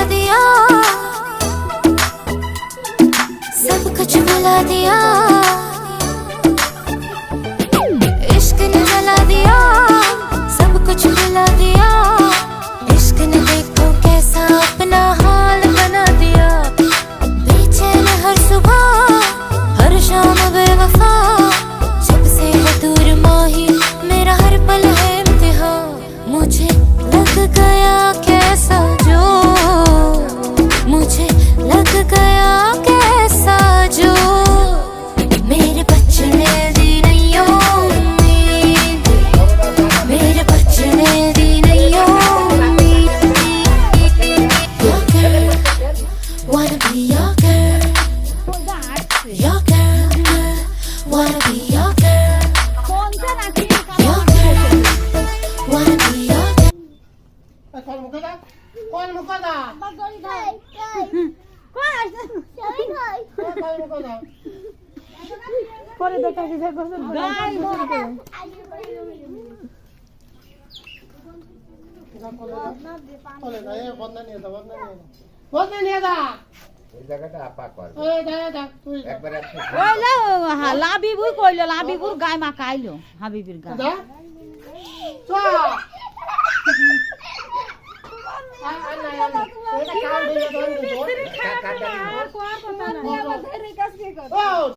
दिया, सब कुछ भुला दिया, इश्क ने जला दिया, सब कुछ भुला दिया, इश्क ने देखो कैसा अपना हाल बना दिया, बेचैन हर सुबह हर शाम बेवफा, जब से है दूर माही मेरा हर पल है इम्तिहान, मुझे लग गया कैसा जो, मुझे लग गया कैसा जो, मेरे बचने दी नहीं उम्मीद, मेरे बचने दी नहीं उम्मीद, your girl, wanna be your girl, your girl, girl, wanna be your girl, your girl, wanna be your girl. কোন মুখে দা কোন মুখে দা পরে দেখা কি করছেন বলে না এ বন্ধা নিয়ে দাও বন্ধা নিয়ে দা ওই জায়গাটা আপা কর ওই দা তুই একবার ওইলা লাবিবুই কইলো লাবিবুর গায় মা কাইলো হাবিবির গায় দা